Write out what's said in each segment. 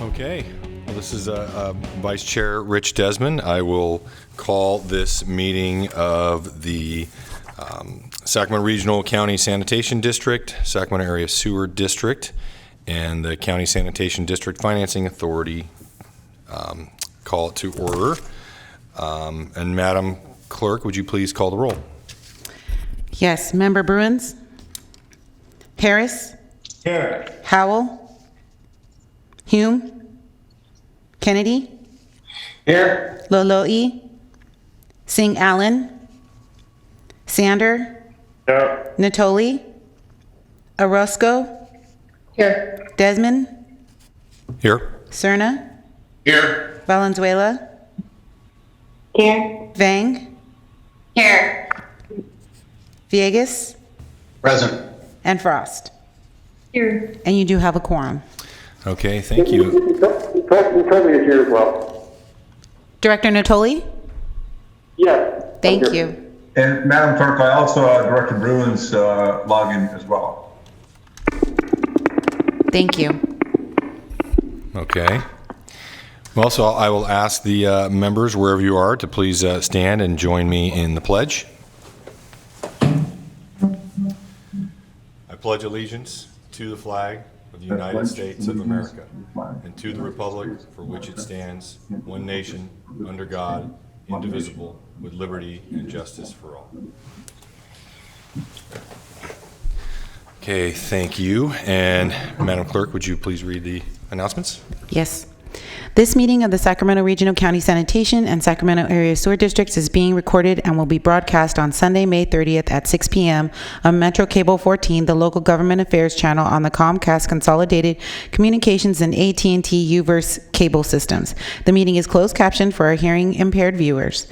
Okay, well, this is Vice Chair Rich Desmond. I will call this meeting of the Sacramento Regional County Sanitation District, Sacramento Area Sewer District, and the County Sanitation District Financing Authority call it to order. And Madam Clerk, would you please call the roll? Yes. Member Bruins? Harris? Here. Howell? Hume? Kennedy? Here. Lolo'i? Singh Allen? Sander? Here. Natoli? Orozco? Here. Desmond? Here. Cerna? Here. Valenzuela? Here. Vang? Here. Villegas? Present. And Frost. Here. And you do have a quorum. Okay, thank you. President is here as well. Director Natoli? Yes. Thank I'm here. you. And Madam Clerk, I also Director Bruins log in as well. Thank you. Okay. Well, so I will ask the members, wherever you are, to please stand and join me in the pledge. I pledge allegiance to the flag of the United States of America and to the republic for which it stands, one nation, under God, indivisible, with liberty and justice for all. Okay, thank you. And Madam Clerk, would you please read the announcements? Yes. This meeting of the Sacramento Regional County Sanitation and Sacramento Area Sewer Districts is being recorded and will be broadcast on Sunday, May 30th at 6 p.m. on Metro Cable 14, the local government affairs channel on the Comcast Consolidated Communications and AT&T Uverse cable systems. The meeting is closed captioned for our hearing impaired viewers.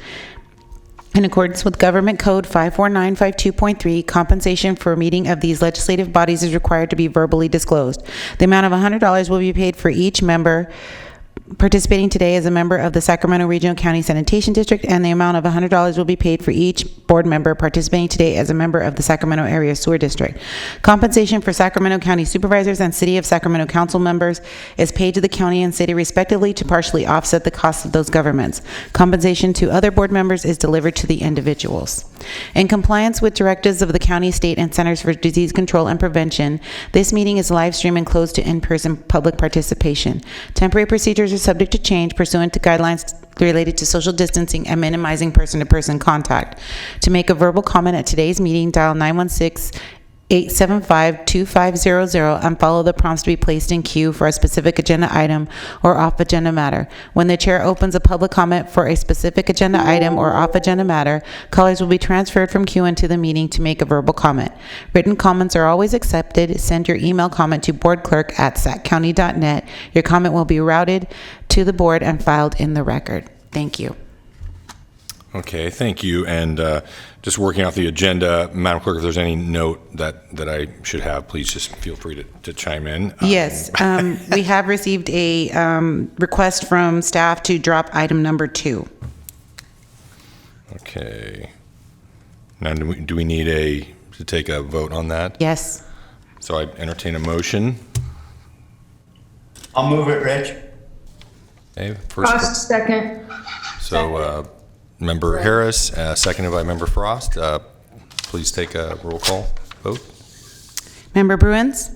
In accordance with Government Code 54952.3, compensation for a meeting of these legislative bodies is required to be verbally disclosed. The amount of $100 will be paid for each member participating today as a member of the Sacramento Regional County Sanitation District, and the amount of $100 will be paid for each board member participating today as a member of the Sacramento Area Sewer District. Compensation for Sacramento County Supervisors and City of Sacramento Council members is paid to the county and city respectively to partially offset the costs of those governments. Compensation to other board members is delivered to the individuals. In compliance with directives of the county, state, and Centers for Disease Control and Prevention, this meeting is live streamed and closed to in-person public participation. Temporary procedures are subject to change pursuant to guidelines related to social distancing and minimizing person-to-person contact. To make a verbal comment at today's meeting, dial 916-875-2500 and follow the prompts to be placed in queue for a specific agenda item or off-agenda matter. When the chair opens a public comment for a specific agenda item or off-agenda matter, callers will be transferred from queue into the meeting to make a verbal comment. Written comments are always accepted. Send your email comment to boardclerk@saccounty.net. Your comment will be routed to the board and filed in the record. Thank you. Okay, thank you. And just working off the agenda, Madam Clerk, if there's any note that I should have, please just feel free to chime in. Yes, we have received a request from staff to drop item number 2. Okay. Now, do we need to take a vote on that? Yes. So I entertain a motion. I'll move it, Rich. Okay, Frost, second. So Member Harris, seconded by Member Frost. Please take a roll call vote. Member Bruins?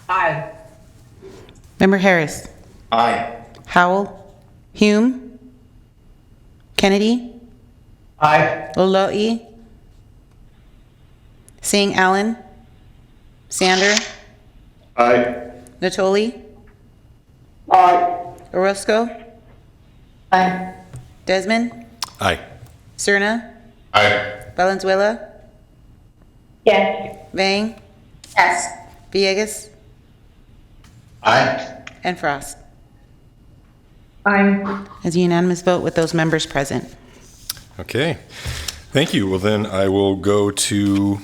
Aye. Member Harris? Aye. Howell? Hume? Kennedy? Aye. Lolo'i? Singh Allen? Sander? Aye. Natoli? Aye. Orozco? Aye. Desmond? Aye. Cerna? Aye. Valenzuela? Yes. Vang? Yes. Villegas? Aye. And Frost. Aye. As a unanimous vote with those members present. Okay. Thank you. Well, then I will go to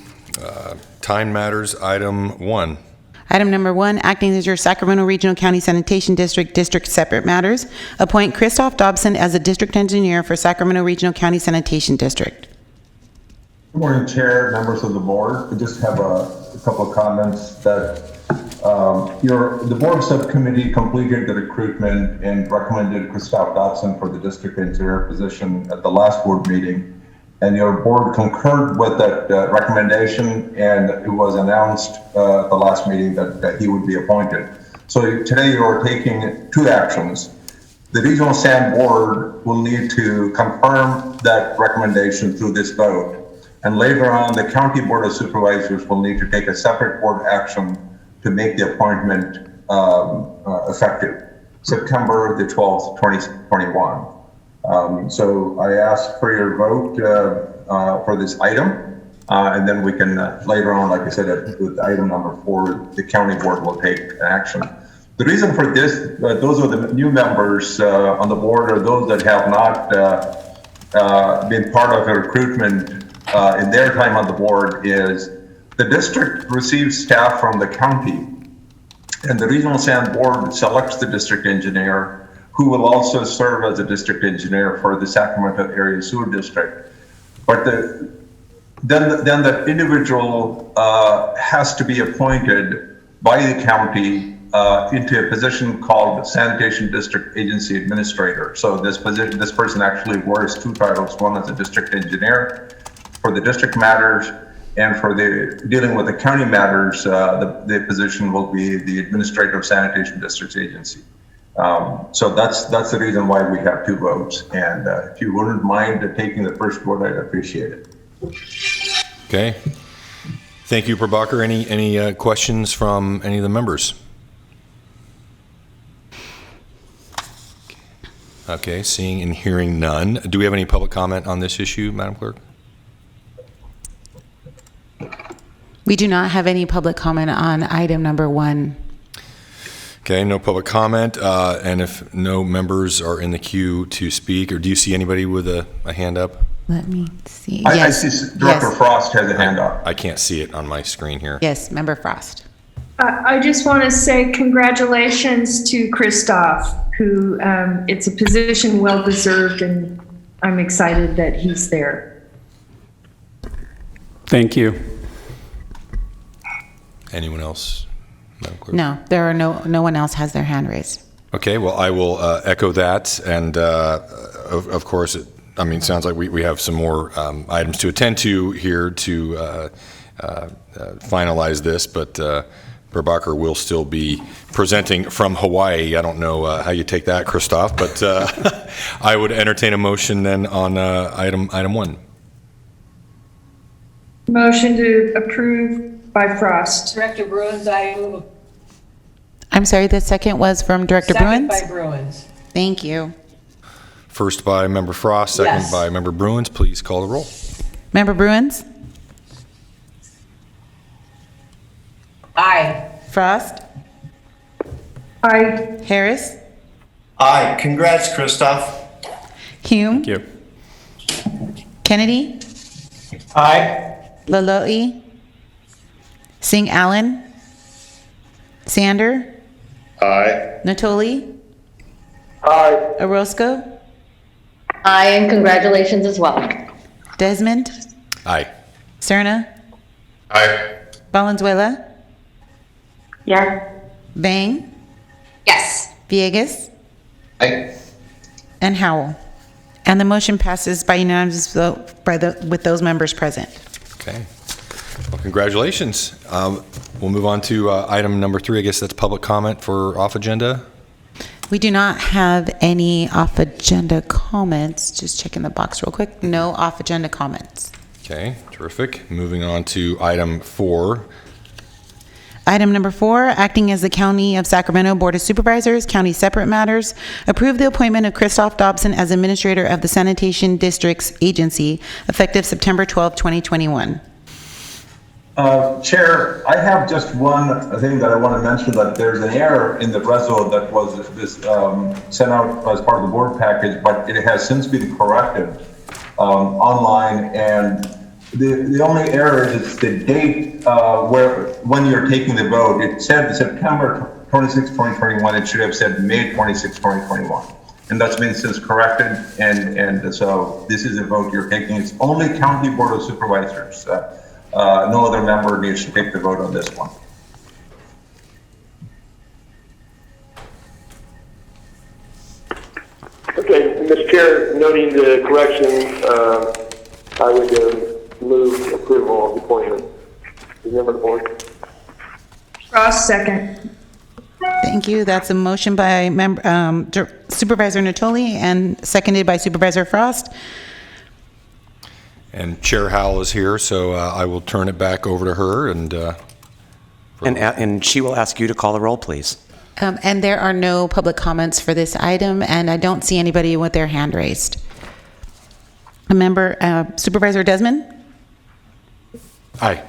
Time Matters Item 1. Item number 1, acting as your Sacramento Regional County Sanitation District Separate Matters. Appoint Christoph Dobson as a District Engineer for Sacramento Regional County Sanitation District. Good morning, Chair, members of the board. I just have a couple of comments that The board subcommittee completed the recruitment and recommended Christoph Dodson for the district engineer position at the last board meeting. And your board concurred with that recommendation, and it was announced at the last meeting that he would be appointed. So today you are taking two actions. The Regional Sand Board will need to confirm that recommendation through this vote. And later on, the County Board of Supervisors will need to take a separate board action to make the appointment effective September the 12th, 2021. So I ask for your vote for this item, and then we can later on, like I said, with item number 4, the county board will take action. The reason for this, those are the new members on the board, or those that have not been part of a recruitment in their time on the board, is the district receives staff from the county, and the Regional Sand Board selects the district engineer, who will also serve as a district engineer for the Sacramento Area Sewer District. But then that individual has to be appointed by the county into a position called Sanitation District Agency Administrator. So this person actually wears two titles: one as a district engineer for the district matters, and for the dealing with the county matters, the position will be the Administrator of Sanitation Districts Agency. So that's the reason why we have two votes. And if you wouldn't mind taking the first vote, I'd appreciate it. Okay. Thank you, Prabhakar. Any questions from any of the members? Okay, seeing and hearing none. Do we have any public comment on this issue, Madam Clerk? We do not have any public comment on item number 1. Okay, no public comment. And if no members are in the queue to speak, or do you see anybody with a hand up? Let me see. I see Director Frost has a hand up. I can't see it on my screen here. Yes, Member Frost. I just want to say congratulations to Christoph, who it's a position well deserved, and I'm excited that he's there. Thank you. Anyone else, Madam Clerk? No, there are no one else has their hand raised. Okay, well, I will echo that. And of course, it sounds like we have some more items to attend to here to finalize this, but Prabhakar will still be presenting from Hawaii. I don't know how you take that, Christoph, but I would entertain a motion then on item 1. Motion to approve by Frost. Director Bruins, I move. I'm sorry, the second was from Director Second Bruins? by Bruins. Thank you. First by Member Frost, second Yes. by Member Bruins. Please call the roll. Member Bruins? Aye. Frost? Aye. Harris? Aye. Congrats, Christoph. Hume? Thank you. Kennedy? Aye. Lalo'i? Singh Allen? Sander? Aye. Natoli? Aye. Orozco? Aye, and congratulations as well. Desmond? Aye. Cerna? Aye. Valenzuela? Yes. Bang? Yes. Villegas? Aye. And Howell. And the motion passes by unanimous vote with those members present. Okay. Well, congratulations. We'll move on to item number 3. I guess that's public comment for off agenda. We do not have any off-agenda comments. Just checking the box real quick. No off-agenda comments. Okay, terrific. Moving on to item 4. Item number 4, acting as the County of Sacramento Board of Supervisors, County Separate Matters, approve the appointment of Christoph Dobson as Administrator of the Sanitation Districts Agency, effective September 12, 2021. Chair, I have just one thing that I want to mention, that there's an error in the reso that was sent out as part of the board package, but it has since been corrected online, and the only error is the date when you're taking the vote. It said September 26, 2021. It should have said May 26, 2021. And that's been since corrected, and so this is a vote you're taking. It's only County Board of Supervisors. No other member needs to take the vote on this one. Mr. Chair, noting the correction, I would move approval of the appointment. Remember the board. Frost, second. Thank you. That's a motion by Supervisor Natoli and seconded by Supervisor Frost. And Chair Howell is here, so I will turn it back over to her and And she will ask you to call the roll, please. And there are no public comments for this item, and I don't see anybody with their hand raised. Supervisor Desmond? Aye.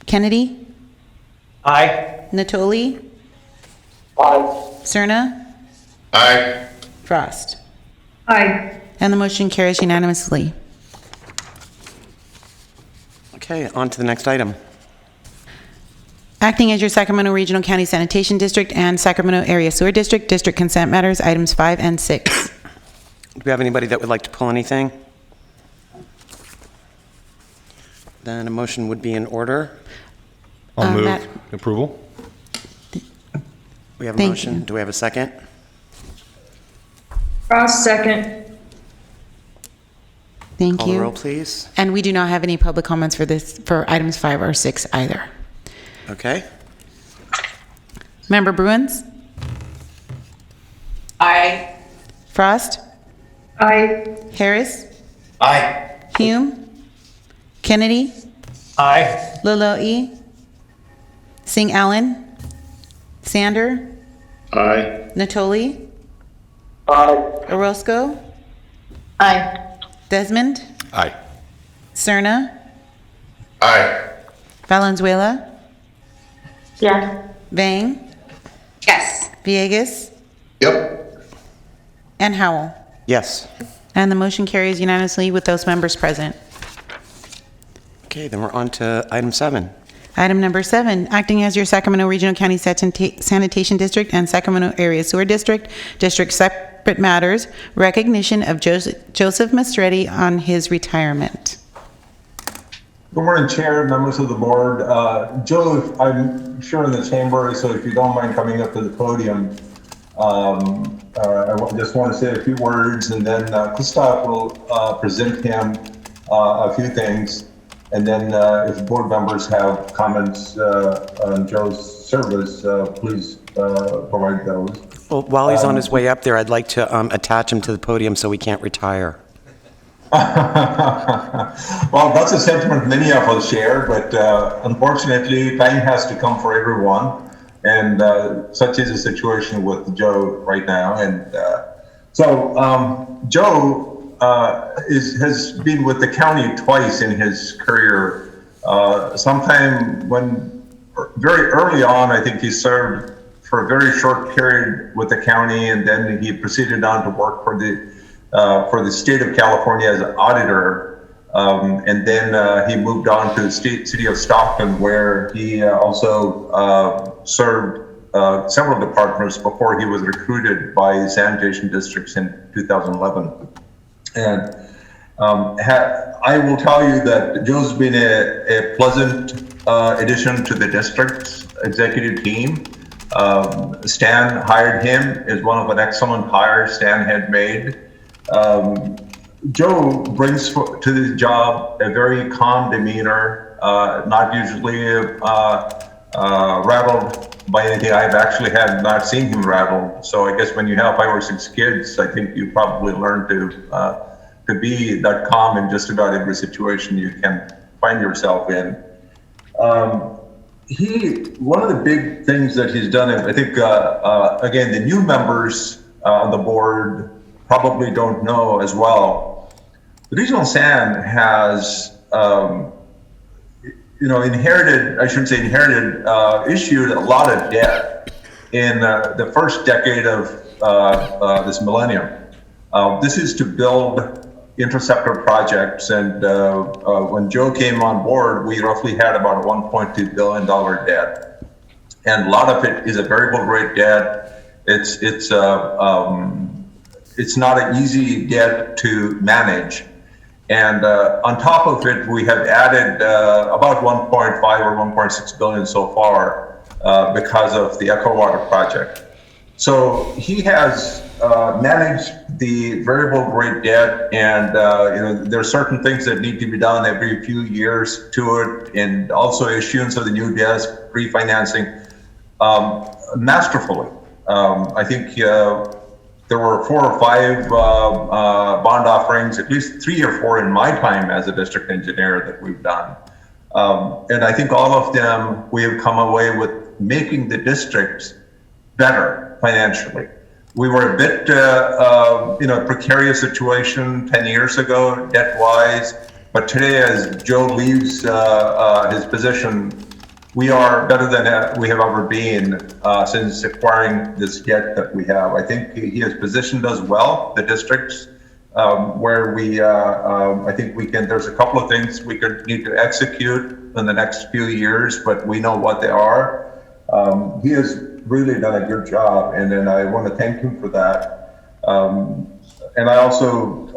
Kennedy? Aye. Natoli? Aye. Cerna? Aye. Frost? Aye. And the motion carries unanimously. Okay, on to the next item. Acting as your Sacramento Regional County Sanitation District and Sacramento Area Sewer District, District Consent Matters, items 5 and 6. Do we have anybody that would like to pull anything? Then a motion would be in order. I'll move Matt- approval. We have a Thank motion. you. Do we have a second? Frost, second. Thank Call the roll, you. please. And we do not have any public comments for items 5 or 6 either. Okay. Member Bruins? Aye. Frost? Aye. Harris? Aye. Hume? Kennedy? Aye. Laloe? Singh Allen? Sander? Aye. Natoli? Aye. Orozco? Aye. Desmond? Aye. Cerna? Aye. Valenzuela? Yeah. Vang? Yes. Villegas? Yep. And Howell. Yes. And the motion carries unanimously with those members present. Okay, then we're on to item 7. Item number 7, acting as your Sacramento Regional County Sanitation District and Sacramento Area Sewer District, District Separate Matters, recognition of Joseph Mastretti on his retirement. Good morning, Chair, members of the board. Joe, I'm sure in the chamber, so if you don't mind coming up to the podium, just want to say a few words, and then Christoph will present him a few things. And then if board members have comments on Joe's service, please provide those. Well, while he's on his way up there, I'd like to attach him to the podium so he can't retire. Well, that's a sentiment many of us share, but unfortunately, time has to come for everyone. And such is the situation with Joe right now. And Joe has been with the county twice in his career. Sometime very early on, I think he served for a very short period with the county, and then he proceeded on to work for the state of California as an auditor. And then he moved on to the City of Stockton, where he also served several departments before he was recruited by sanitation districts in 2011. And I will tell you that Joe's been a pleasant addition to the district's executive team. Stan hired him as one of an excellent hire Stan had made. Joe brings to the job a very calm demeanor, not usually rattled by anything. I've actually not seen him rattled. So I guess when you have 5 or 6 kids, I think you probably learn to be that calm in just about every situation you can find yourself in. One of the big things that he's done, and I think, again, the new members on the board probably don't know as well. The Regional San has, issued a lot of debt in the first decade of this millennium. This is to build interceptor projects, and when Joe came on board, we roughly had about a $1.2 billion debt, and a lot of it is a variable rate debt. It's not an easy debt to manage, and on top of it, we have added about 1.5 or 1.6 billion so far because of the Echo Water project. So he has managed the variable rate debt, and there are certain things that need to be done every few years to it, and also issuance of the new debt, refinancing, masterfully. I think there were 4 or 5 bond offerings, at least 3 or 4 in my time as a district engineer that we've done. And I think all of them, we have come away with making the districts better financially. We were a bit, precarious situation 10 years ago, debt-wise, but today, as Joe leaves his position, we are better than we have ever been since acquiring this debt that we have. I think he has positioned us well, the districts, where we, I think we can, there's a couple of things we need to execute in the next few years, but we know what they are. He has really done a good job, and then I want to thank him for that. And I also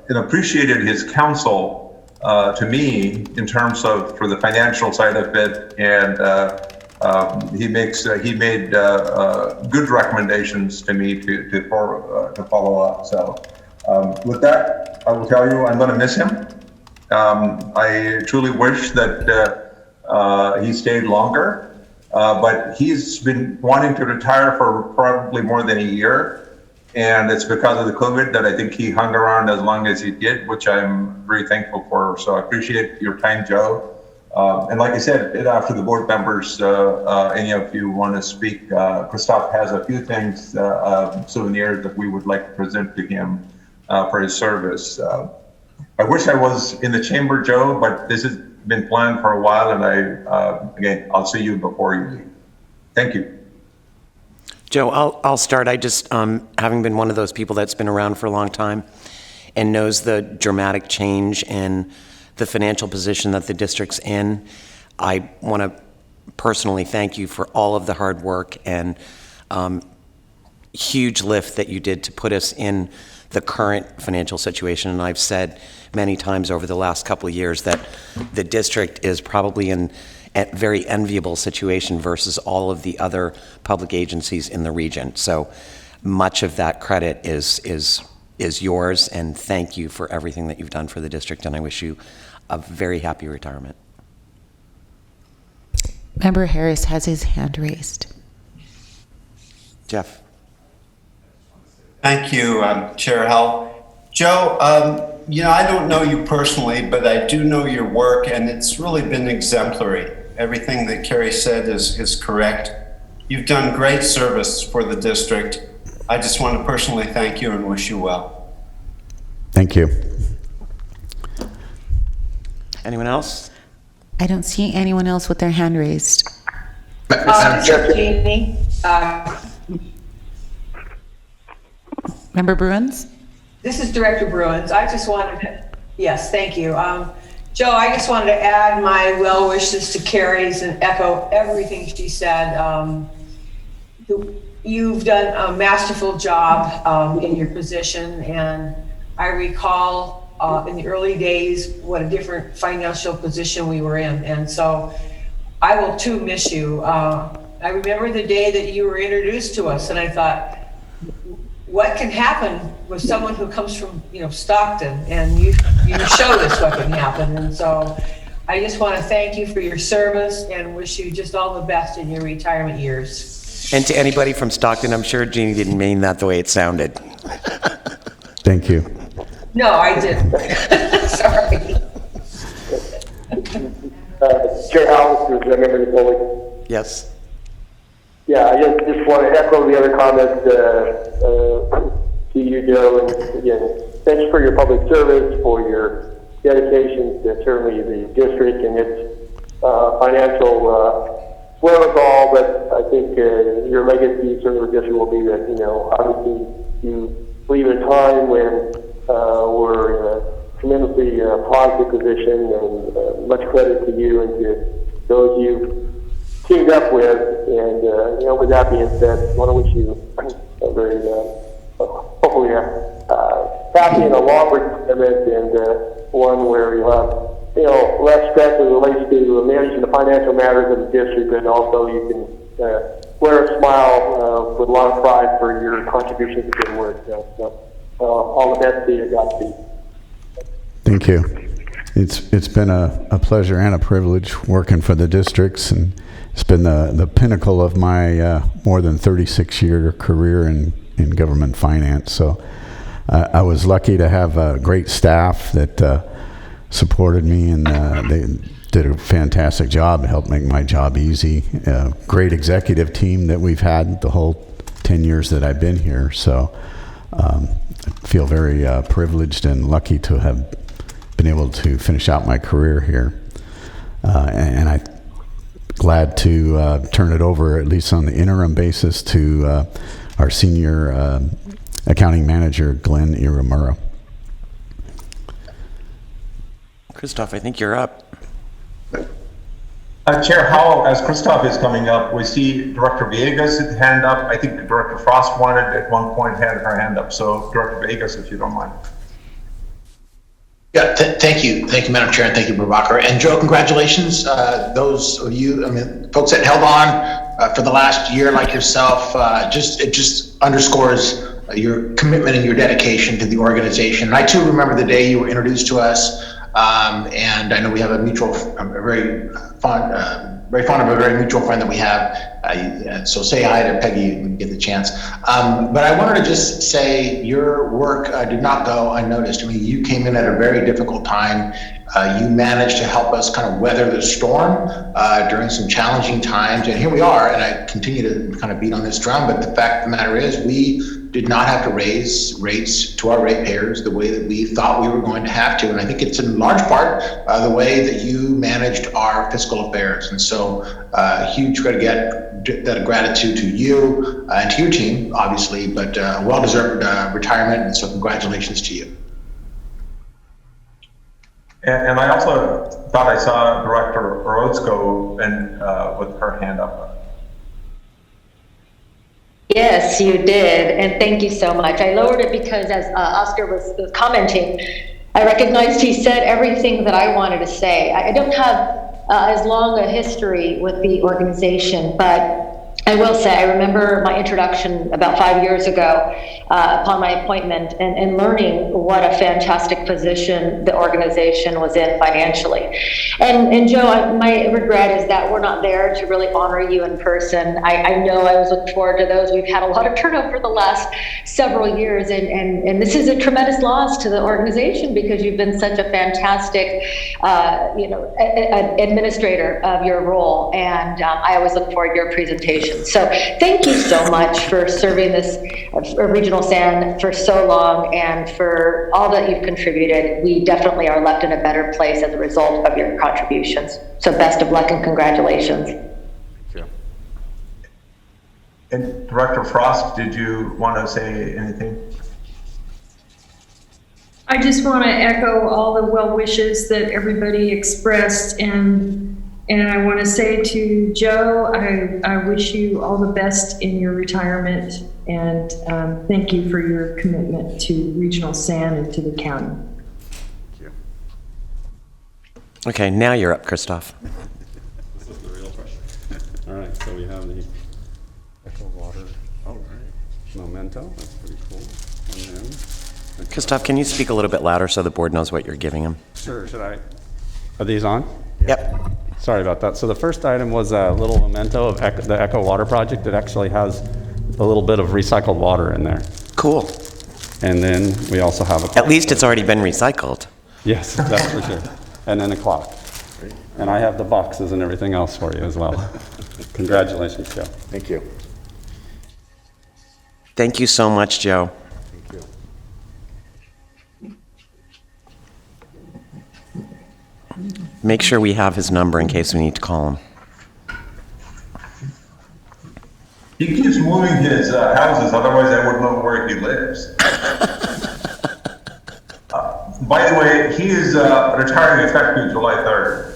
appreciated his counsel to me in terms of for the financial side of it, and he made good recommendations to me to follow up. So with that, I will tell you I'm going to miss him. I truly wish that he stayed longer. But he's been wanting to retire for probably more than a year. And it's because of the COVID that I think he hung around as long as he did, which I'm very thankful for. So I appreciate your time, Joe. And like I said, after the board members, any of you want to speak, Christoph has a few things, souvenirs that we would like to present to him for his service. I wish I was in the chamber, Joe, but this has been planned for a while, and again, I'll see you before you leave. Thank you. Joe, I'll start. I just, having been one of those people that's been around for a long time and knows the dramatic change in the financial position that the district's in, I want to personally thank you for all of the hard work and huge lift that you did to put us in the current financial situation. And I've said many times over the last couple of years that the district is probably in a very enviable situation versus all of the other public agencies in the region. So much of that credit is yours, and thank you for everything that you've done for the district, and I wish you a very happy retirement. Member Harris has his hand raised. Jeff. Thank you, Chair Howell. Joe, I don't know you personally, but I do know your work, and it's really been exemplary. Everything that Carrie said is correct. You've done great service for the district. I just want to personally thank you and wish you well. Thank you. Anyone else? I don't see anyone else with their hand raised. Jeannie. Member Bruins? This is Director Bruins. I just wanted to, yes, thank you. Joe, I just wanted to add my well wishes to Carrie's and echo everything she said. You've done a masterful job in your position, and I recall in the early days what a different financial position we were in, and so I will too miss you. I remember the day that you were introduced to us, and I thought, what can happen with someone who comes from, Stockton, and you showed us what can happen. And so I just want to thank you for your service and wish you just all the best in your retirement years. And to anybody from Stockton, I'm sure Jeannie didn't mean that the way it sounded. Thank you. No, I didn't. Sorry. Chair Howell, is a member of the public. Yes. Yeah, I just want to echo the other comments to you, Joe. And again, thanks for your public service, for your dedication to certainly the district and its financial wherewithal. But I think your legacy certainly the district will be that, obviously you leave at a time when we're in a tremendously positive position, and much credit to you and to those you've teamed up with. And with that being said, I want to wish you a very hopefully happy and a long retirement, and one where you'll have less stress as it relates to managing the financial matters of the district, and also you can wear a smile with a lot of pride for your contributions to good work. So all the best to you, Godspeed. Thank you. It's been a pleasure and a privilege working for the districts, and it's been the pinnacle of my more than 36-year career in government finance. So I was lucky to have a great staff that supported me, and they did a fantastic job, helped make my job easy. Great executive team that we've had the whole 10 years that I've been here. So I feel very privileged and lucky to have been able to finish out my career here. And I'm glad to turn it over, at least on the interim basis, to our senior accounting manager, Glenn Iramura. Christoph, I think you're up. Chair Howell, as Christoph is coming up, we see Director Villegas' hand up. I think Director Frost wanted at one point had her hand up. So Director Villegas, if you don't mind. Yeah, thank you, Madam Chair, and thank you, Prabhakar. And Joe, congratulations. Those of you, folks that held on for the last year, like yourself, it just underscores your commitment and your dedication to the organization. And I too remember the day you were introduced to us, and I know we have a mutual, very fond of a very mutual friend that we have. So say hi to Peggy when you get the chance. But I wanted to just say your work did not go unnoticed. I mean, you came in at a very difficult time. You managed to help us kind of weather the storm during some challenging times. And here we are, and I continue to kind of beat on this drum, but the fact of the matter is we did not have to raise rates to our ratepayers the way that we thought we were going to have to. And I think it's in large part the way that you managed our fiscal affairs. And so huge gratitude to you and to your team, obviously, but well-deserved retirement. And so congratulations to you. And I also thought I saw Director Orozco and with her hand up. Yes, you did, and thank you so much. I lowered it because as Oscar was commenting, I recognized he said everything that I wanted to say. I don't have as long a history with the organization, but I will say I remember my introduction about 5 years ago upon my appointment and learning what a fantastic position the organization was in financially. And Joe, my regret is that we're not there to really honor you in person. I know I was looking forward to those. We've had a lot of turnover the last several years, and this is a tremendous loss to the organization because you've been such a fantastic administrator of your role, and I always look forward to your presentation. So thank you so much for serving this Regional SAN for so long and for all that you've contributed. We definitely are left in a better place as a result of your contributions. So best of luck and congratulations. Thank you. And Director Frost, did you want to say anything? I just want to echo all the well wishes that everybody expressed, and I want to say to Joe, I wish you all the best in your retirement, and thank you for your commitment to Regional SAN and to the county. Thank you. Okay, now you're up, Christoph. This is the real question. All right, so we have the Echo Water memento. That's pretty cool. And then, Christoph, can you speak a little bit louder so the board knows what you're giving them? sure, should I? Are these on? Yep. Sorry about that. So the first item was a little memento of the Echo Water project. It actually has a little bit of recycled water in there. Cool. And then we also have a... At least it's already been recycled. Yes, that's for sure. And then a clock. And I have the boxes and everything else for you as well. Congratulations, Joe. Thank you. Thank you so much, Joe. Thank you. Make sure we have his number in case we need to call him. He keeps moving his houses, otherwise I wouldn't know where he lives. By the way, he is retiring effective July 3rd.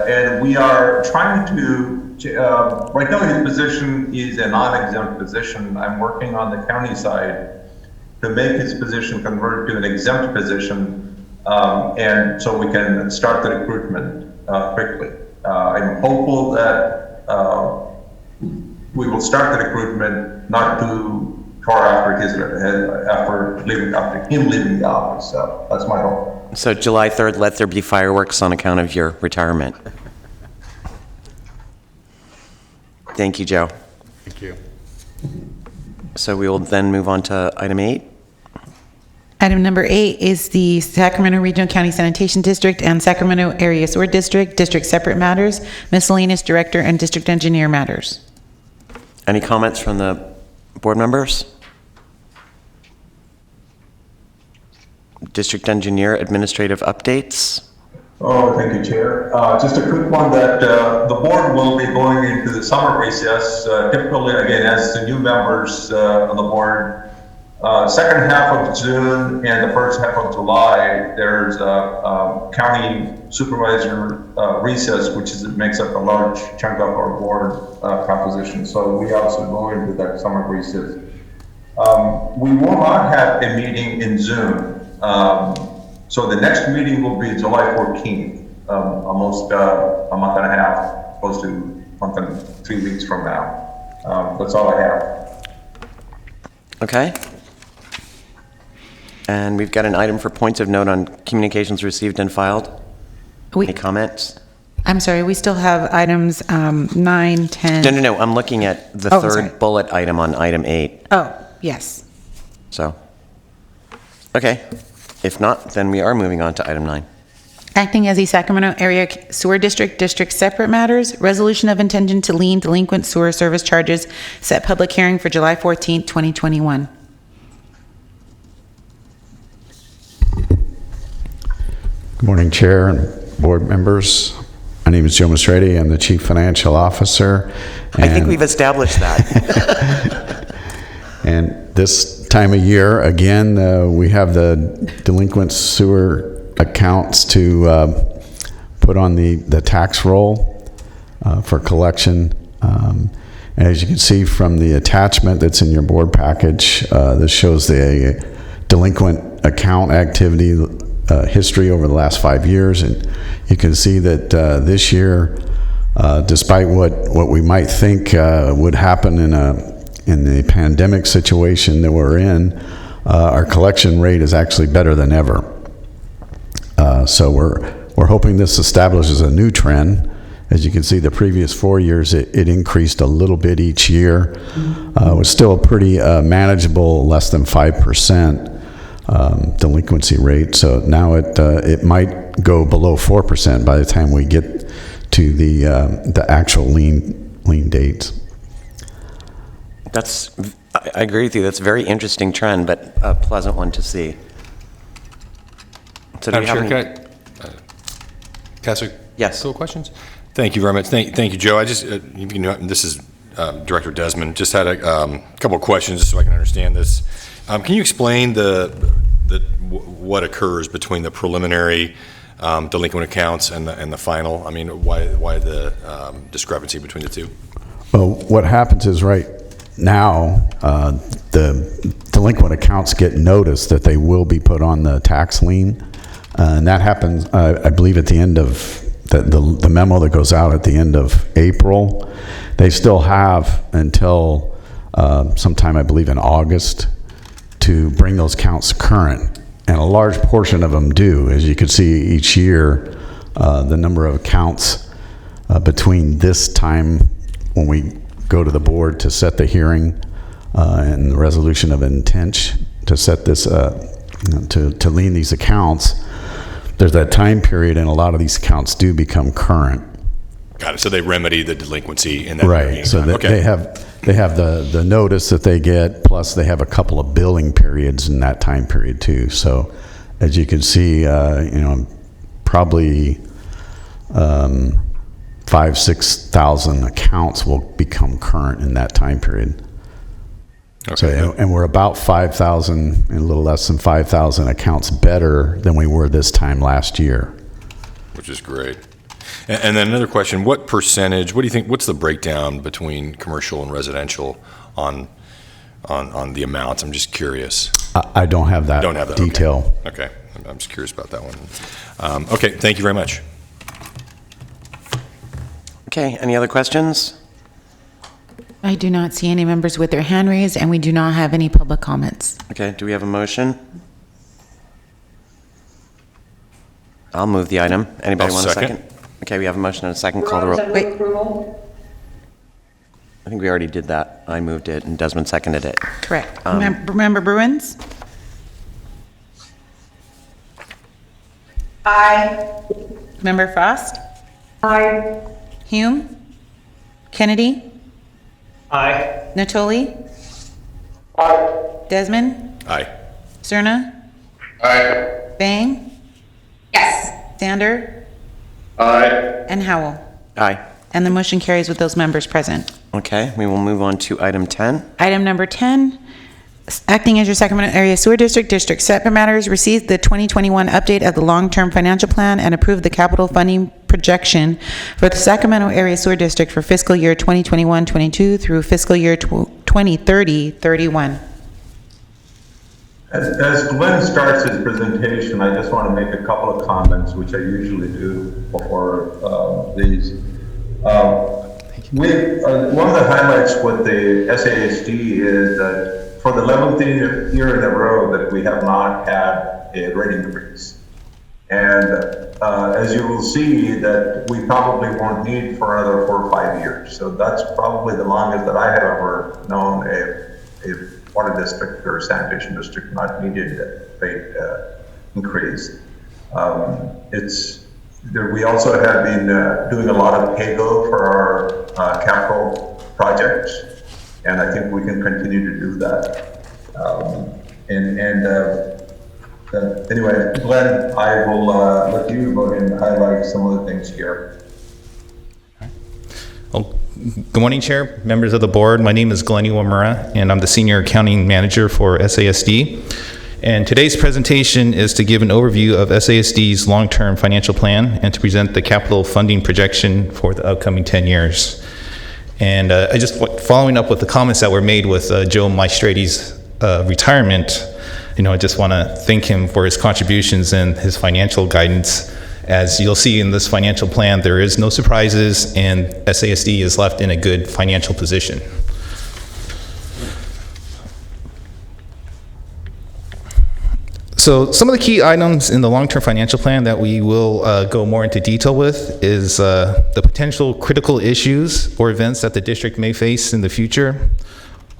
And we are trying to, right now his position is a non-exempt position. I'm working on the county side to make his position convert to an exempt position, and so we can start the recruitment quickly. I'm hopeful that we will start the recruitment not too far after him leaving the office. So that's my hope. So July 3rd, let there be fireworks on account of your retirement. Thank you, Joe. Thank you. So we will then move on to item 8. Item number 8 is the Sacramento Regional County Sanitation District and Sacramento Area Sewer District separate matters, miscellaneous director and district engineer matters. Any comments from the board members? District engineer administrative updates? Oh, thank you, Chair. Just a quick one that the board will be going into the summer recess. Typically, again, as the new members of the board, second half of June and the first half of July, there's a county supervisor recess, which makes up a large chunk of our board composition. So we also go into that summer recess. We will not have a meeting in June. So the next meeting will be July 14th, almost a month and a half, close to a month and 3 weeks from now. That's all I have. Okay. And we've got an item for points of note on communications received and filed. Any comments? I'm sorry, we still have items 9, 10. No. I'm looking at the third sorry. bullet item on item 8. Oh, yes. So, okay. If not, then we are moving on to item 9. Acting as a Sacramento Area Sewer District separate matters, resolution of intention to lien delinquent sewer service charges, set public hearing for July 14th, 2021. Good morning, Chair and board members. My name is Joe Misrati. I'm the Chief Financial Officer. I think we've established that. And this time of year, again, we have the delinquent sewer accounts to put on the tax roll for collection. And as you can see from the attachment that's in your board package, this shows the delinquent account activity history over the last 5 years, and you can see that this year, despite what we might think would happen in the pandemic situation that we're in, our collection rate is actually better than ever. So we're hoping this establishes a new trend. As you can see, the previous 4 years, it increased a little bit each year. It was still a pretty manageable, less than 5%. Delinquency rate. So now it might go below 4% by the time we get to the actual lien dates. I agree with you. That's a very interesting trend, but a pleasant one to see. So do we have any? Can I ask Yes. couple questions? Thank you very much. Thank you, Joe. I just, this is Director Desmond. Just had a couple of questions so I can understand this. Can you explain what occurs between the preliminary delinquent accounts and the final? I mean, why the discrepancy between the two? Well, what happens is right now, the delinquent accounts get notice that they will be put on the tax lien. And that happens, I believe, at the end of the memo that goes out at the end of April. They still have until sometime, I believe, in August to bring those counts current. And a large portion of them do. As you can see each year, the number of accounts between this time when we go to the board to set the hearing and the resolution of intent to set this, to lien these accounts, there's that time period, and a lot of these accounts do become current. Got it. So they remedy the delinquency in that Right. So okay. they have the notice that they get, plus they have a couple of billing periods in that time period too. So as you can see, probably 5,000-6,000 accounts will become current in that time period. Okay. So, and we're about 5,000, and a little less than 5,000 accounts better than we were this time last year. Which is great. And then another question, what percentage, what do you think, what's the breakdown between commercial and residential on the amounts? I'm just curious. I don't have that, detail. Okay. I'm just curious about that one. Okay, thank you very much. Okay, any other questions? I do not see any members with their hand raised, and we do not have any public comments. Okay, do we have a motion? I'll move the item. Anybody I'll want a second. second? Okay, we have a motion and a second. Call the Rose, I roll. move approval. I think we already did that. I moved it and Desmond seconded it. Correct. Member Bruins? Aye. Member Frost? Aye. Hume? Kennedy? Aye. Natoli? Aye. Desmond? Aye. Cerna? Aye. Bang? Yes. Sander? Aye. And Howell. Aye. And the motion carries with those members present. Okay, we will move on to item 10. Item number 10, acting as your Sacramento Area Sewer District, District Separate Matters, received the 2021 update of the long-term financial plan and approved the capital funding projection for the Sacramento Area Sewer District for fiscal year 2021-22 through fiscal year 2030-31. As Glenn starts his presentation, I just want to make a couple of comments, which I usually do before these. One of the highlights with the SASD is that for the 11th year in a row that we have not had a rate increase. And as you will see, that we probably won't need for another 4 or 5 years. So that's probably the longest that I have ever known a water district or sanitation district not needed a rate increase. We also have been doing a lot of pay-go for our capital projects, and I think we can continue to do that. Anyway, Glenn, I will let you go ahead and highlight some of the things here. Well, good morning, Chair, members of the board. My name is Glenn Iwamura, and I'm the Senior Accounting Manager for SASD. And today's presentation is to give an overview of SASD's long-term financial plan and to present the capital funding projection for the upcoming 10 years. And following up with the comments that were made with Joe Maestrati's retirement, I just want to thank him for his contributions and his financial guidance. As you'll see in this financial plan, there is no surprises, and SASD is left in a good financial position. So some of the key items in the long-term financial plan that we will go more into detail with is the potential critical issues or events that the district may face in the future,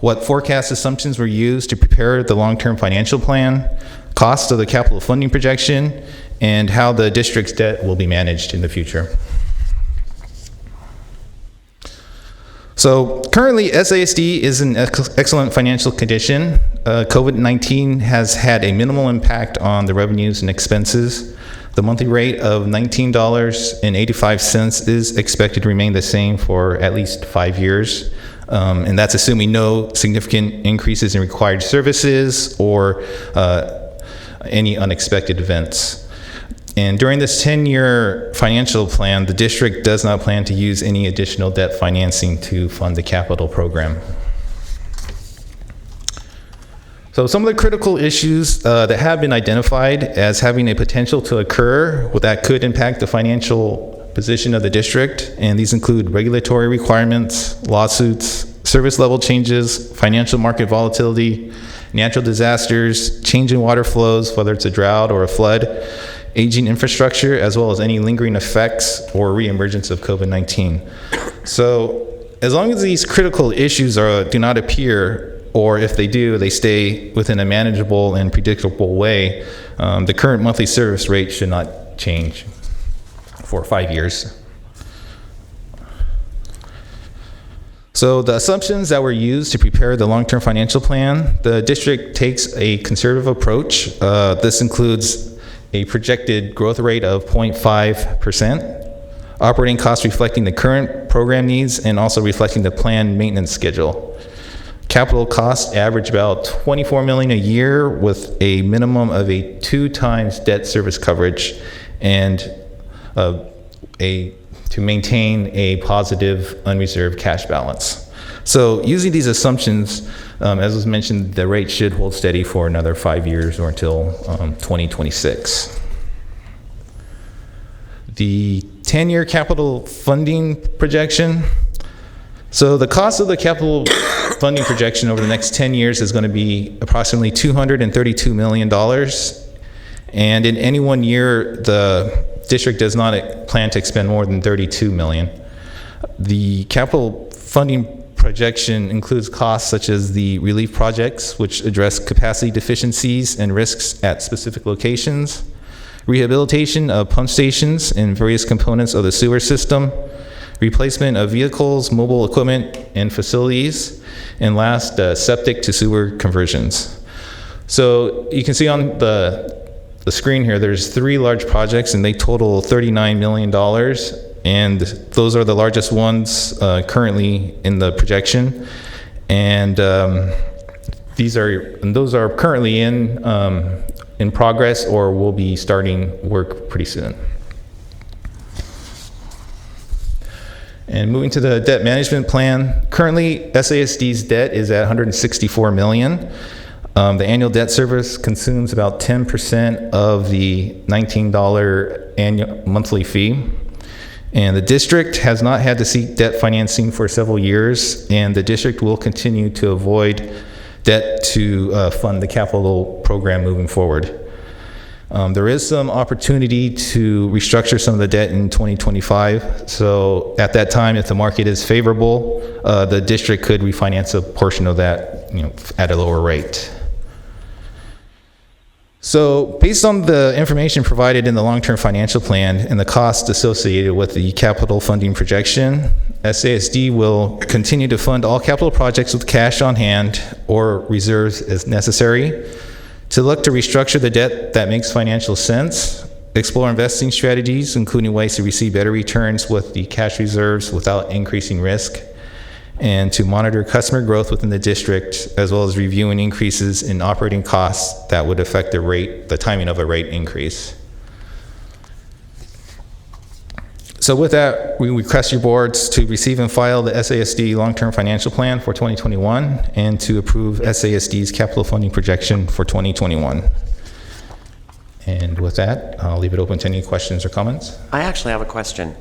what forecast assumptions were used to prepare the long-term financial plan, cost of the capital funding projection, and how the district's debt will be managed in the future. So currently, SASD is in excellent financial condition. COVID-19 has had a minimal impact on the revenues and expenses. The monthly rate of $19.85 is expected to remain the same for at least 5 years. And that's assuming no significant increases in required services or any unexpected events. And during this 10-year financial plan, the district does not plan to use any additional debt financing to fund the capital program. So some of the critical issues that have been identified as having a potential to occur that could impact the financial position of the district, and these include regulatory requirements, lawsuits, service level changes, financial market volatility, natural disasters, change in water flows, whether it's a drought or a flood, aging infrastructure, as well as any lingering effects or reemergence of COVID-19. So as long as these critical issues do not appear, or if they do, they stay within a manageable and predictable way, the current monthly service rate should not change for 5 years. So the assumptions that were used to prepare the long-term financial plan, the district takes a conservative approach. This includes a projected growth rate of 0.5%, operating costs reflecting the current program needs and also reflecting the planned maintenance schedule. Capital costs average about $24 million a year with a minimum of a 2 times debt service coverage and to maintain a positive unreserved cash balance. So using these assumptions, as was mentioned, the rate should hold steady for another 5 years or until 2026. The 10-year capital funding projection, So the cost of the capital funding projection over the next 10 years is going to be approximately $232 million. And in any one year, the district does not plan to expend more than $32 million. The capital funding projection includes costs such as the relief projects, which address capacity deficiencies and risks at specific locations, rehabilitation of pump stations and various components of the sewer system, replacement of vehicles, mobile equipment, and facilities, and last, septic to sewer conversions. So you can see on the screen here, there's 3 large projects, and they total $39 million, and those are the largest ones currently in the projection. And those are currently in progress or will be starting work pretty soon. And moving to the debt management plan, currently SASD's debt is at $164 million. The annual debt service consumes about 10% of the $19 annual monthly fee. And the district has not had to seek debt financing for several years, and the district will continue to avoid debt to fund the capital program moving forward. There is some opportunity to restructure some of the debt in 2025. So at that time, if the market is favorable, the district could refinance a portion of that, at a lower rate. So based on the information provided in the long-term financial plan and the costs associated with the capital funding projection, SASD will continue to fund all capital projects with cash on hand or reserves as necessary, to look to restructure the debt that makes financial sense, explore investing strategies, including ways to receive better returns with the cash reserves without increasing risk, and to monitor customer growth within the district, as well as reviewing increases in operating costs that would affect the timing of a rate increase. So with that, we request your boards to receive and file the SASD long-term financial plan for 2021 and to approve SASD's capital funding projection for 2021. And with that, I'll leave it open to any questions or comments. I actually have a question.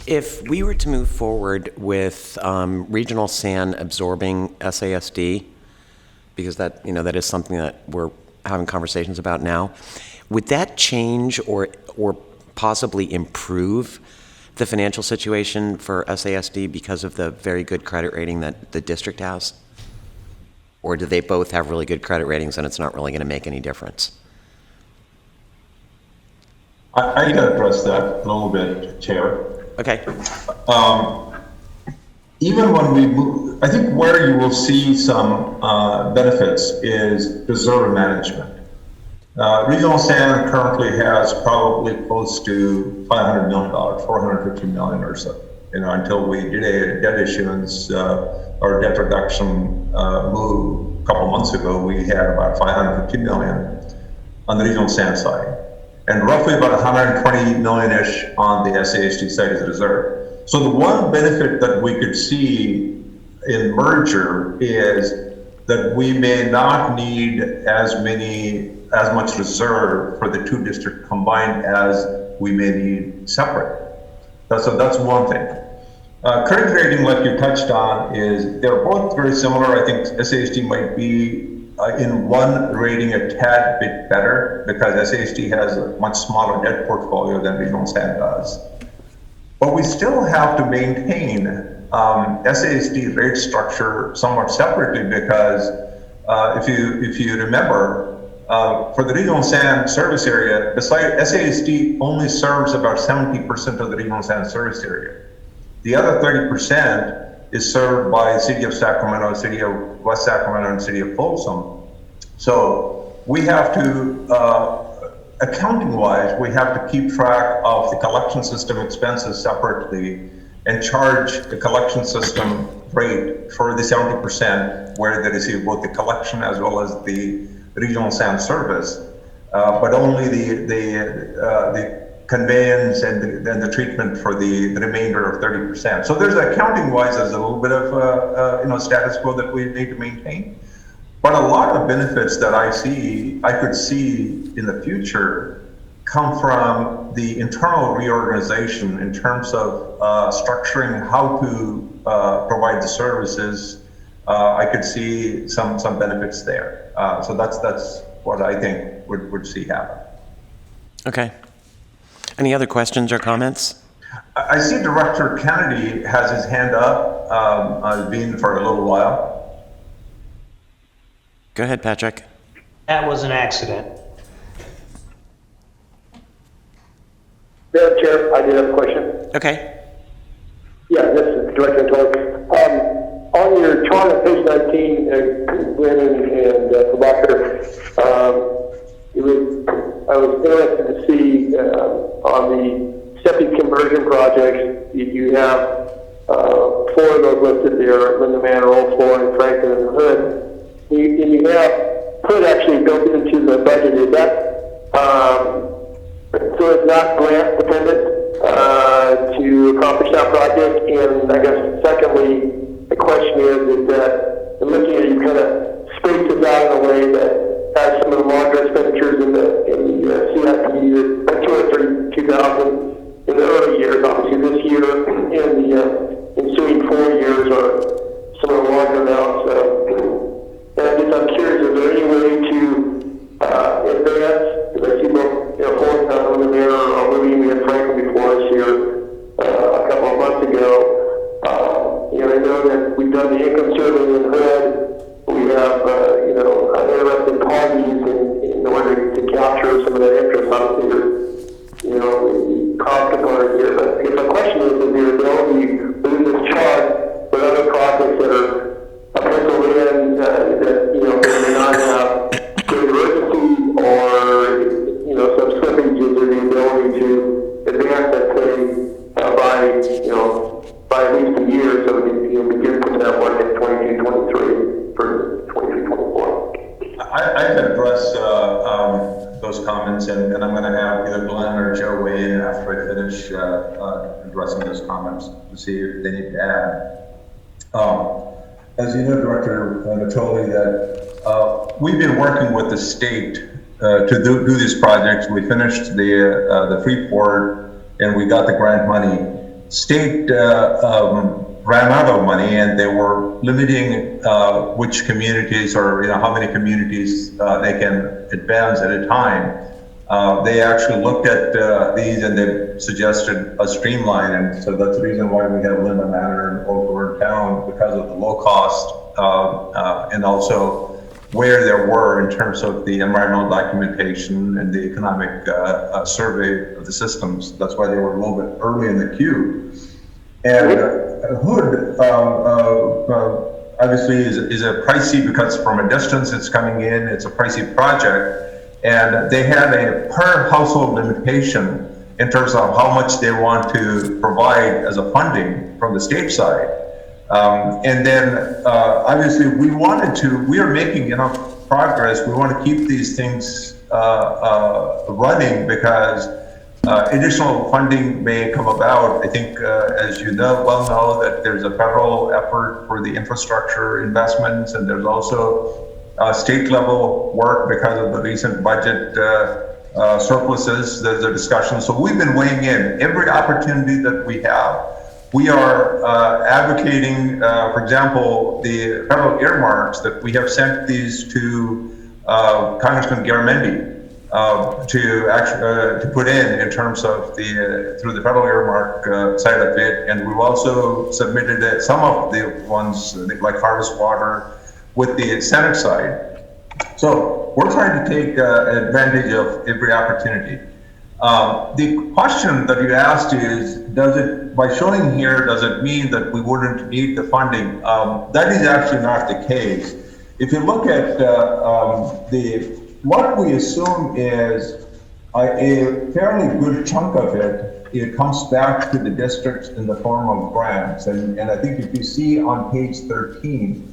If we were to move forward with regional SAN absorbing SASD, because that is something that we're having conversations about now, would that change or possibly improve the financial situation for SASD because of the very good credit rating that the district has? Or do they both have really good credit ratings and it's not really going to make any difference? I can address that a little bit, Chair. Okay. Even when we move, I think where you will see some benefits is reserve management. Regional SAN currently has probably close to $500 million, $450 million or so. Until we did a debt issuance or debt reduction move a couple months ago, we had about $550 million on the regional SAN side, and roughly about $120 million-ish on the SASD side as a reserve. So the one benefit that we could see in merger is that we may not need as much reserve for the 2 districts combined as we may need separate. That's one thing. Credit rating, like you touched on, they're both very similar. I think SASD might be in one rating a tad bit better because SASD has a much smaller debt portfolio than Regional SAN does. But we still have to maintain SASD rate structure somewhat separately because if you remember, for the Regional SAN service area, SASD only serves about 70% of the Regional SAN service area. The other 30% is served by City of Sacramento, City of West Sacramento, and City of Folsom. So we have to, accounting-wise, we have to keep track of the collection system expenses separately and charge the collection system rate for the 70% where they receive both the collection as well as the regional SAN service, but only the conveyance and the treatment for the remainder of 30%. So there's accounting-wise, there's a little bit of status quo that we need to maintain. But a lot of benefits that I could see in the future come from the internal reorganization in terms of structuring how to provide the services, I could see some benefits there. So that's what I think would see happen. Okay. Any other questions or comments? I see Director Kennedy has his hand up. I've been for a little while. Go ahead, Patrick. That was an accident. Madam Chair, I did have a question. Okay. Yeah, this is Director Torres. On your chart on page 19, Glennon and Kabakar, I was interested to see on the septic conversion projects, you have 4 of those listed there, Linda Manor, Old Floor, and Franklin and Hood. And you have Hood actually built into the budget. Is that, so it's not grant dependent to accomplish that project? And I guess secondly, the question is that in looking at, you kind of spaced this out in a way that has some of the larger expenditures in the CIP, that 232,000 in the early years, obviously this year, and the ensuing 4 years are some of the larger amounts. And I guess I'm curious, is there any way to advance, because I see both, Folsom and there, maybe we had Franklin before us here a couple of months ago. I know that we've done the income survey in Hood. We have, interested parties in order to capture some of that interest. Obviously, there's, the cost component here. But I guess the question is the ability within this chart with other projects that are penciled in that, may not have great urgency or, some slippages, or the ability to advance that thing by at least a year, so we begin putting that work in 22-23 for 23-24. I can address those comments, and I'm going to have either Glenn or Joe weigh in after I finish addressing those comments to see if they need to add. As you know, Director Natoli, that we've been working with the state to do these projects. We finished the Freeport, and we got the grant money. State ran out of money, and they were limiting which communities or how many communities they can advance at a time. They actually looked at these and they suggested a streamline, and so that's the reason why we have Linda Manor and Old Floor Town, because of the low cost and also where there were in terms of the environmental documentation and the economic survey of the systems. That's why they were a little bit early in the queue. And Hood obviously is a pricey, because from a distance it's coming in, it's a pricey project. And they had a per household limitation in terms of how much they want to provide as a funding from the state side. And then obviously we are making enough progress. We want to keep these things running, because additional funding may come about. I think, as you well know, that there's a federal effort for the infrastructure investments, and there's also state level work because of the recent budget surpluses. There's a discussion. So we've been weighing in every opportunity that we have. We are advocating, for example, the federal earmarks, that we have sent these to Congressman Garamendi to put in terms of through the federal earmark side of it. And we've also submitted some of the ones like harvest water with the Senate side. So we're trying to take advantage of every opportunity. The question that you asked is, by showing here, does it mean that we wouldn't need the funding? That is actually not the case. If you look at what we assume is a fairly good chunk of it comes back to the districts in the form of grants. And I think if you see on page 13,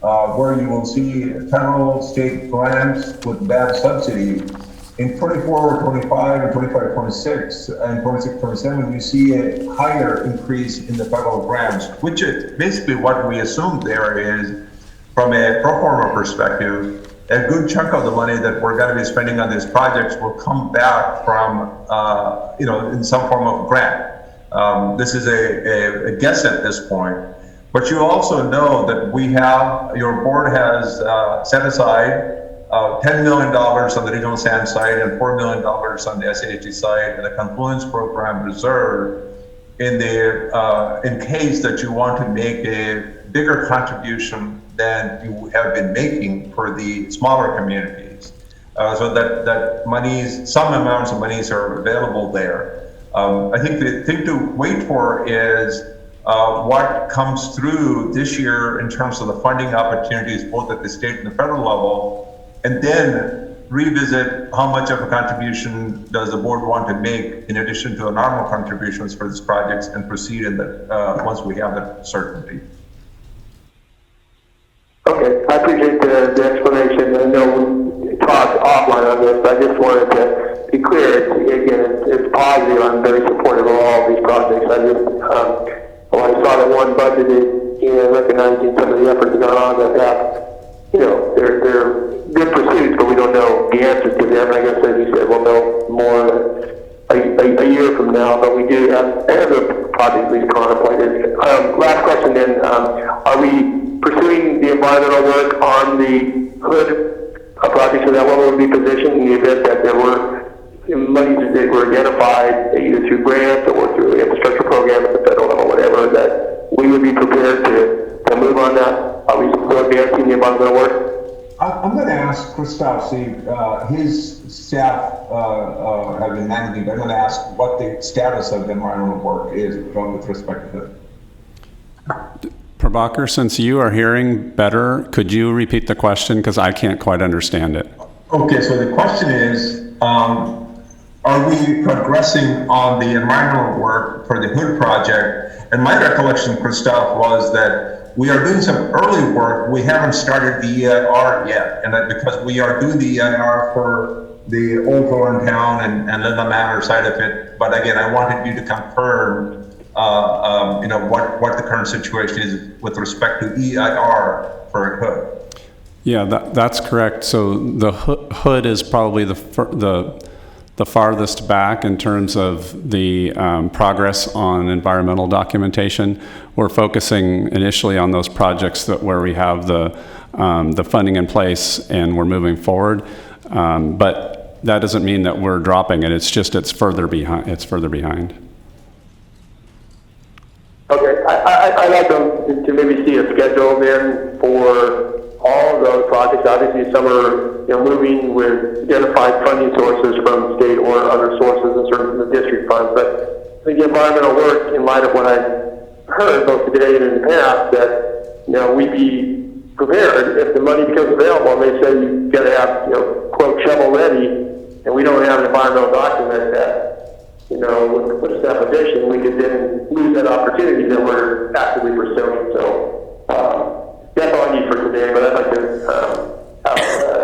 where you will see federal, state grants with bad subsidy, in 24, 25, and 25, 26, and 26, 27, you see a higher increase in the federal grants, which is basically what we assume there is, from a pro forma perspective, a good chunk of the money that we're going to be spending on these projects will come back from, in some form of grant. This is a guess at this point. But you also know that your board has set aside $10 million on the regional sand side and $4 million on the SAHG side and a confluence program reserve in case that you want to make a bigger contribution than you have been making for the smaller communities. So that some amounts of monies are available there. I think the thing to wait for is what comes through this year in terms of the funding opportunities, both at the state and the federal level, and then revisit how much of a contribution does the board want to make in addition to the normal contributions for these projects, and proceed in that once we have that certainty. Okay, I appreciate the explanation. I know we talked offline on this, but I just wanted to be clear. It's positive. I'm very supportive of all of these projects. I just, when I saw that one budgeted, recognizing some of the efforts that are on that, they're good pursuits, but we don't know the answers to them. I guess, as you said, we'll know more a year from now, but we do have the project at least contemplated. Last question then, are we pursuing the environmental work on the hood project, so that one would be positioned in the event that there were monies that were identified either through grants or through infrastructure programs at the federal level, whatever, that we would be prepared to move on that? Are we still advancing the environmental work? I'm going to ask Christoph, his staff have been managing. I'm going to ask what the status of the environmental work is with respect to that. Prabhakar, since you are hearing better, could you repeat the question? Because I can't quite understand it. Okay, so the question is, are we progressing on the environmental work for the hood project? And my recollection, Christoph, was that we are doing some early work. We haven't started the EIR yet, and that because we are doing the EIR for the old Thorn Town and Linda Manor side of it. But again, I wanted you to confirm, what the current situation is with respect to EIR for hood. Yeah, that's correct. So the hood is probably the farthest back in terms of the progress on environmental documentation. We're focusing initially on those projects where we have the funding in place and we're moving forward. But that doesn't mean that we're dropping it. It's further behind. Okay, I'd like to maybe see a schedule then for all of those projects. Obviously, some are moving with identified funding sources from state or other sources in terms of the district funds. But I think the environmental work, in light of what I heard both today and in the past, that we'd be prepared if the money becomes available. And they say you've got to have quote shovel ready, and we don't have an environmental document that with a staff addition, we could then lose that opportunity that we're actively pursuing. So that's all I need for today, but I'd like to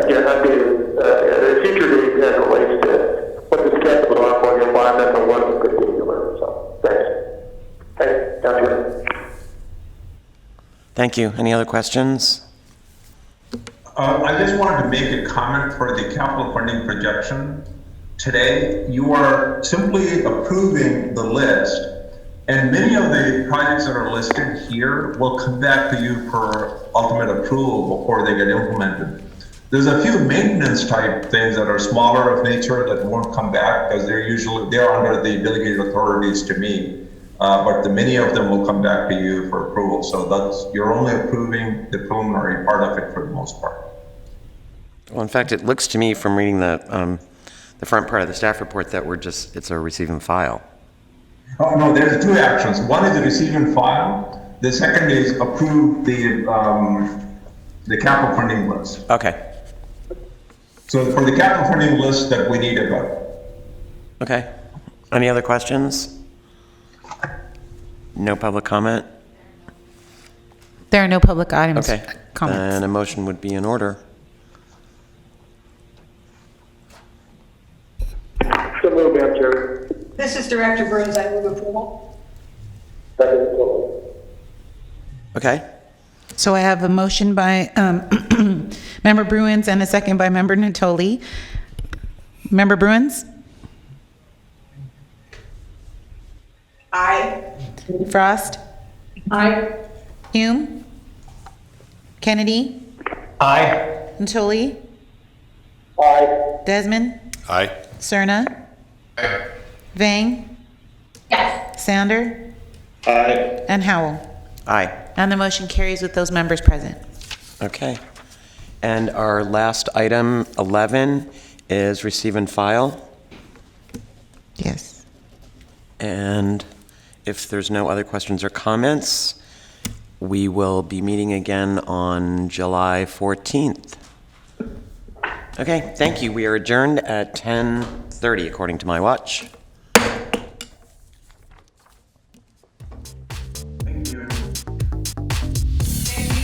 get an update at a future date as it relates to what the schedules are for the environmental work in particular. So thanks. Hey, down here. Thank you. Any other questions? I just wanted to make a comment for the capital funding projection. Today, you are simply approving the list, and many of the projects that are listed here will come back to you for ultimate approval before they get implemented. There's a few maintenance type things that are smaller of nature that won't come back because they're under the delegated authorities to me. But many of them will come back to you for approval. So you're only approving the preliminary part of it for the most part. Well, in fact, it looks to me from reading the front part of the staff report that it's a receive and file. Oh, no, there's two actions. One is the receive and file. The second is approve the capital funding list. Okay. So for the capital funding list that we need a vote. Okay. Any other questions? No public comment? There are no public items. Okay. Comments. Then a motion would be in order. So move, Madam Chair. This is Director Burns. I move approval. Okay. So I have a motion by Member Bruins and a second by Member Natoli. Member Bruins? Aye. Frost? Aye. Hume? Kennedy? Aye. Natoli? Aye. Desmond? Aye. Cerna? Vang? Yes. Sander? Aye. And Howell. Aye. And the motion carries with those members present. Okay. And our last item, 11, is receive and file. Yes. And if there's no other questions or comments, we will be meeting again on July 14th. Okay, thank you. We are adjourned at 10:30 according to my watch.